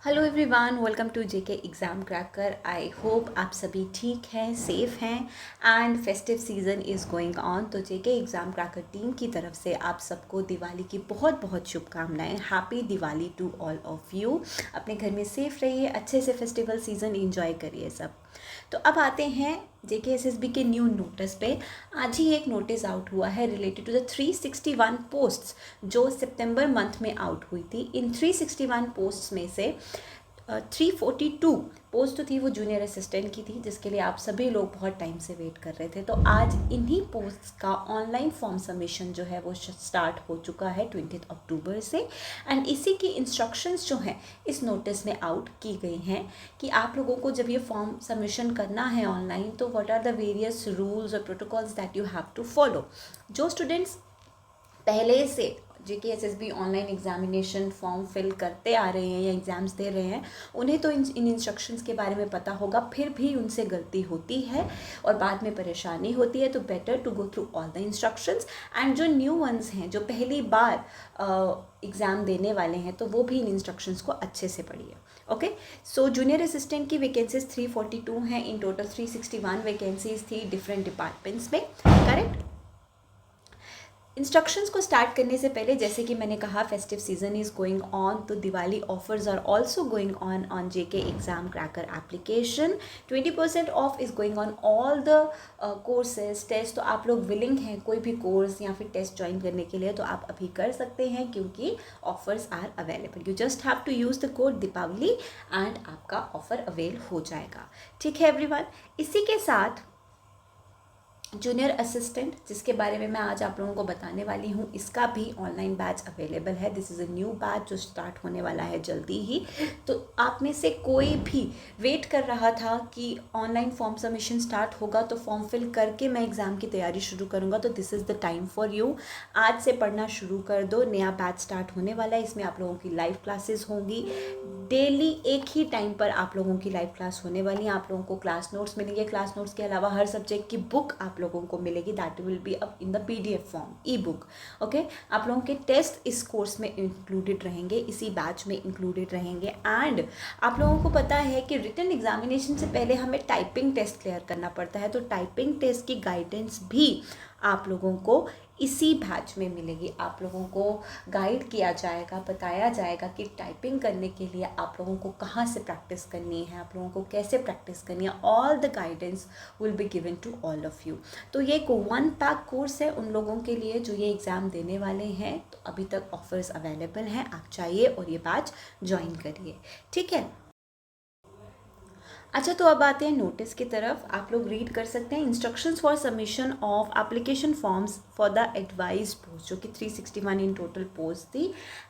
Hello everyone, welcome to JK exam cracker. I hope आप सभी ठीक हैं, सेफ़ हैं and festive season is going on. तो जेके एग्ज़ाम क्रैकर टीम की तरफ से आप सबको दिवाली की बहुत बहुत शुभकामनाएं। Happy Diwali to all of you. अपने घर में सेफ़ रहिए, अच्छे से फेस्टिवल सीज़न एंजॉय करिए सब। तो अब आते हैं जेके एसएसबी के न्यू नोटिस पे। आज ही एक नोटिस आउट हुआ है रिलेटेड टू द 361 पोस्ट्स जो सितंबर मंथ में आउट हुई थी। इन 361 पोस्ट्स में से 342 पोस्ट तो थी वो जूनियर असिस्टेंट की थी, जिसके लिए आप सभी लोग बहुत टाइम से वेट कर रहे थे। तो आज इन्हीं पोस्ट्स का ऑनलाइन फॉर्म सबमिशन जो है वो स्टार्ट हो चुका है 20 अक्टूबर से। एंड इसी की इंस्ट्रक्शंस जो हैं इस नोटिस में आउट की गई हैं कि आप लोगों को जब ये फॉर्म सबमिशन करना है ऑनलाइन, तो what are the various rules और protocols that you have to follow. जो स्टूडेंट्स पहले से JK SSB online examination form fill करते आ रहे हैं या एग्ज़ाम्स दे रहे हैं, उन्हें तो इन इंस्ट्रक्शंस के बारे में पता होगा। फिर भी उनसे गलती होती है और बाद में परेशानी होती है, तो better to go through all the instructions. And जो न्यू वंस हैं, जो पहली बार एग्ज़ाम देने वाले हैं, तो वो भी इन इंस्ट्रक्शंस को अच्छे से पढ़िए। ओके, सो जूनियर असिस्टेंट की वैकेंसीज 342 हैं। इन टोटल 361 वैकेंसीज थी डिफरेंट डिपार्टमेंट्स में, करेक्ट। इंस्ट्रक्शंस को स्टार्ट करने से पहले, जैसे कि मैंने कहा, festive season is going on, तो Diwali offers are also going on JK exam cracker application. 20% off is going on all the courses test. तो आप लोग विलिंग हैं कोई भी कोर्स या फिर टेस्ट ज्वाइन करने के लिए, तो आप अभी कर सकते हैं क्योंकि offers are available. You just have to use the code Deepavali and आपका ऑफर अवेल हो जाएगा। ठीक है एवरीवन। इसी के साथ जूनियर असिस्टेंट, जिसके बारे में मैं आज आप लोगों को बताने वाली हूँ, इसका भी ऑनलाइन बैच अवेलेबल है। This is a new batch जो स्टार्ट होने वाला है जल्दी ही। तो आप में से कोई भी वेट कर रहा था कि ऑनलाइन फॉर्म सबमिशन स्टार्ट होगा तो फॉर्म फिल करके मैं एग्ज़ाम की तैयारी शुरू करूँगा, तो this is the time for you. आज से पढ़ना शुरू कर दो। नया बैच स्टार्ट होने वाला है। इसमें आप लोगों की लाइव क्लासेस होंगी। डेली एक ही टाइम पर आप लोगों की लाइव क्लास होने वाली है। आप लोगों को क्लास नोट्स मिलेंगे। क्लास नोट्स के अलावा हर सब्जेक्ट की बुक आप लोगों को मिलेगी, that will be up in the PDF form, E book. Okay, आप लोगों के टेस्ट इस कोर्स में इंक्लूडेड रहेंगे, इसी बैच में इंक्लूडेड रहेंगे। एंड आप लोगों को पता है कि रिटन एग्जामिनेशन से पहले हमें टाइपिंग टेस्ट क्लियर करना पड़ता है, तो टाइपिंग टेस्ट की गाइडेंस भी आप लोगों को इसी बैच में मिलेगी। आप लोगों को गाइड किया जाएगा, बताया जाएगा कि टाइपिंग करने के लिए आप लोगों को कहाँ से प्रैक्टिस करनी है, आप लोगों को कैसे प्रैक्टिस करनी है। All the guidance will be given to all of you. तो ये एक वन पैक कोर्स है उन लोगों के लिए जो ये एग्ज़ाम देने वाले हैं। तो अभी तक ऑफर्स अवेलेबल हैं, आप चाहिए और ये बैच ज्वाइन करिए। ठीक है। अच्छा, तो अब आते हैं नोटिस की तरफ। आप लोग रीड कर सकते हैं instructions for submission of application forms for the advise post, जो कि 361 इन टोटल पोस्ट थी।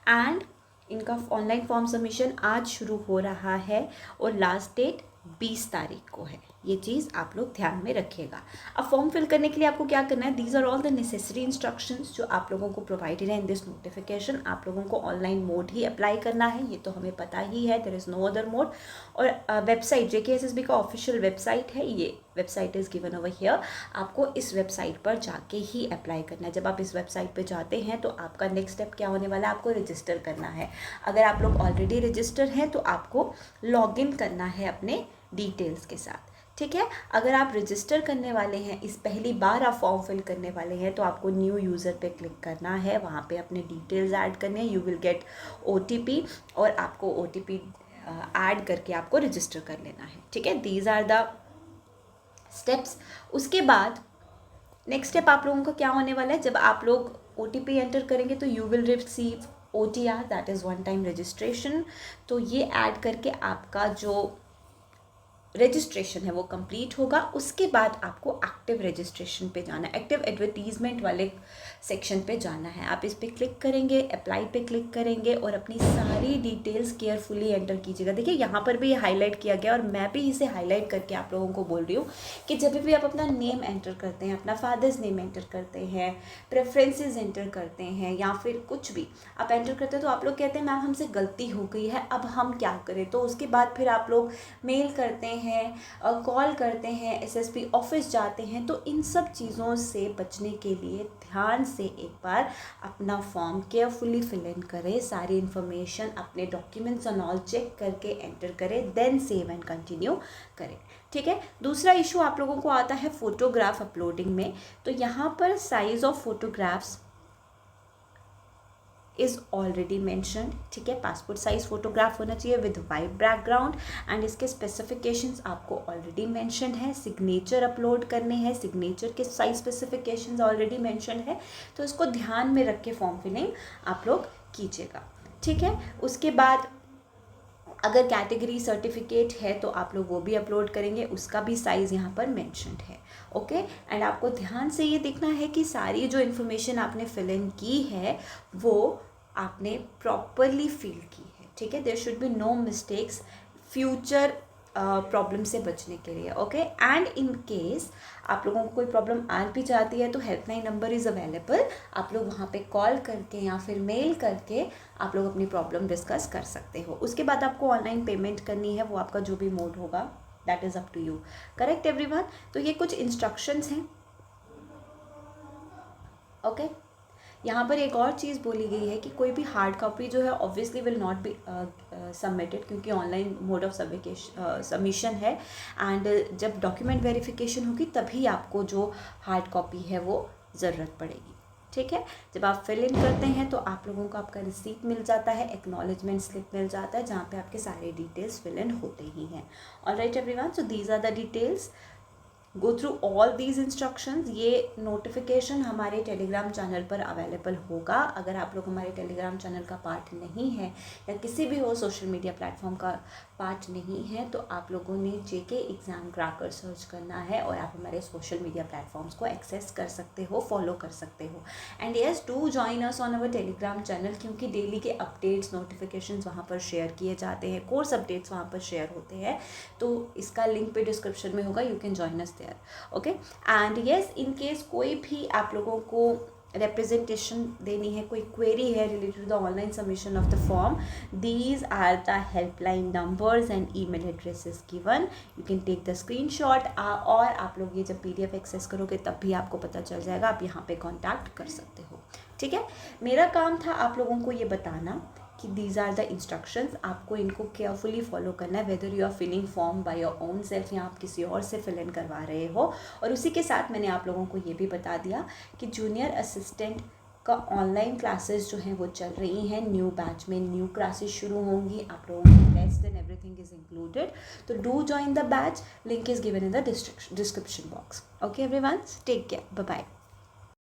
एंड इनका ऑनलाइन फॉर्म सबमिशन आज शुरू हो रहा है और लास्ट डेट 20 तारीख को है। ये चीज़ आप लोग ध्यान में रखिएगा। अब फॉर्म फिल करने के लिए आपको क्या करना है, these are all the necessary instructions जो आप लोगों को प्रोवाइडेड है इन दिस नोटिफिकेशन। आप लोगों को ऑनलाइन मोड ही अप्लाई करना है, ये तो हमें पता ही है, there is no other mode. और वेबसाइट जेके एसएसबी का ऑफिशियल वेबसाइट है, ये website is given over here. आपको इस वेबसाइट पर जाके ही अप्लाई करना है। जब आप इस वेबसाइट पर जाते हैं तो आपका नेक्स्ट स्टेप क्या होने वाला है, आपको रजिस्टर करना है। अगर आप लोग ऑलरेडी रजिस्टर हैं तो आपको लॉग इन करना है अपने डिटेल्स के साथ। ठीक है। अगर आप रजिस्टर करने वाले हैं, इस पहली बार आप फॉर्म फिल करने वाले हैं, तो आपको न्यू यूज़र पे क्लिक करना है। वहाँ पे अपने डिटेल्स ऐड करने हैं। यू विल गेट ओटीपी और आपको ओटीपी ऐड करके आपको रजिस्टर कर लेना है। ठीक है, दीज आर द स्टेप्स। उसके बाद नेक्स्ट स्टेप आप लोगों का क्या होने वाला है, जब आप लोग ओटीपी एंटर करेंगे तो you will receive OTR, that is one time registration. तो ये ऐड करके आपका जो रजिस्ट्रेशन है वो कंप्लीट होगा। उसके बाद आपको एक्टिव रजिस्ट्रेशन पे जाना है, एक्टिव एडवर्टीजमेंट वाले सेक्शन पे जाना है। आप इस पे क्लिक करेंगे, अप्लाई पे क्लिक करेंगे और अपनी सारी डिटेल्स केयरफुली एंटर कीजिएगा। देखिए यहाँ पर भी ये हाईलाइट किया गया और मैं भी इसे हाईलाइट करके आप लोगों को बोल रही हूँ कि जब भी आप अपना नेम एंटर करते हैं, अपना फादर्स नेम एंटर करते हैं, प्रेफरेंसेस एंटर करते हैं या फिर कुछ भी आप एंटर करते हैं, तो आप लोग कहते हैं मैम हमसे गलती हो गई है, अब हम क्या करें। तो उसके बाद फिर आप लोग मेल करते हैं, कॉल करते हैं, एसएसपी ऑफिस जाते हैं, तो इन सब चीज़ों से बचने के लिए ध्यान से एक बार अपना फॉर्म केयरफुली फिल इन करें, सारी इन्फॉर्मेशन अपने डॉक्यूमेंट्स एंड ऑल चेक करके एंटर करें, देन सेव एंड कंटिन्यू करें। ठीक है। दूसरा इशू आप लोगों को आता है फोटोग्राफ अपलोडिंग में। तो यहाँ पर size of photographs is already mentioned. ठीक है, पासपोर्ट साइज फोटोग्राफ होना चाहिए विद वाइट बैकग्राउंड एंड इसके स्पेसिफिकेशंस आपको ऑलरेडी मैंशनड है। सिग्नेचर अपलोड करने हैं, सिग्नेचर के साइज स्पेसिफिकेशंस ऑलरेडी मैंशनड है, तो इसको ध्यान में रख के फॉर्म फिलिंग आप लोग कीजिएगा। ठीक है। उसके बाद अगर कैटेगरी सर्टिफिकेट है तो आप लोग वो भी अपलोड करेंगे, उसका भी साइज़ यहाँ पर मेंशन्ड है। ओके। एंड आपको ध्यान से ये देखना है कि सारी जो इन्फॉर्मेशन आपने फिल इन की है वो आपने प्रॉपरली फिल की है। ठीक है। There should be no mistakes future problem से बचने के लिए। ओके। एंड इन केस आप लोगों को कोई प्रॉब्लम आ भी जाती है तो हेल्पलाइन नंबर इज़ अवेलेबल, आप लोग वहाँ पे कॉल करके या फिर मेल करके आप लोग अपनी प्रॉब्लम डिस्कस कर सकते हो। उसके बाद आपको ऑनलाइन पेमेंट करनी है, वो आपका जो भी मोड होगा that is up to you. Correct everyone. तो ये कुछ इंस्ट्रक्शंस हैं। ओके। यहाँ पर एक और चीज़ बोली गई है कि कोई भी हार्ड कॉपी जो है obviously will not be submitted, क्योंकि ऑनलाइन मोड ऑफ सबमिशन है एंड जब डॉक्यूमेंट वेरिफिकेशन होगी तभी आपको जो हार्ड कॉपी है वो ज़रूरत पड़ेगी। ठीक है। जब आप फिल इन करते हैं तो आप लोगों को आपका रिसीप्ट मिल जाता है, एक्नॉलेजमेंट स्लिप मिल जाता है, जहाँ पे आपके सारे डिटेल्स फिल इन होते ही हैं। Alright everyone, so these are the details. Go through all these instructions. ये नोटिफिकेशन हमारे टेलीग्राम चैनल पर अवेलेबल होगा। अगर आप लोग हमारे टेलीग्राम चैनल का पार्ट नहीं है या किसी भी और सोशल मीडिया प्लेटफॉर्म का पार्ट नहीं है तो आप लोगों ने जेके एग्ज़ाम क्रैकर सर्च करना है और आप हमारे सोशल मीडिया प्लेटफॉर्म्स को एक्सेस कर सकते हो, फॉलो कर सकते हो। And yes, do join us on our Telegram channel, क्योंकि डेली के अपडेट्स नोटिफिकेशंस वहाँ पर शेयर किए जाते हैं, कोर्स अपडेट्स वहाँ पर शेयर होते हैं। तो इसका लिंक पे डिस्क्रिप्शन में होगा, you can join us there. Okay. And yes, in case कोई भी आप लोगों को representation देनी है, कोई क्वेरी है related to the online submission of the form, these are the helpline numbers and email addresses given. You can take the screenshot और आप लोग ये जब PDF एक्सेस करोगे तब भी आपको पता चल जाएगा, आप यहाँ पे कांटेक्ट कर सकते हो। ठीक है। मेरा काम था आप लोगों को ये बताना कि दीज आर द इंस्ट्रक्शंस, आपको इनको केयरफुली फॉलो करना है, whether you are filling form by your own self या आप किसी और से फिल इन करवा रहे हो। और उसी के साथ मैंने आप लोगों को ये भी बता दिया कि जूनियर असिस्टेंट का ऑनलाइन क्लासेस जो हैं वो चल रही हैं। न्यू बैच में न्यू क्लासेस शुरू होंगी, आप लोगों को test and everything is included. तो do join the batch, link is given in the description box. Okay everyone, take care, bye bye.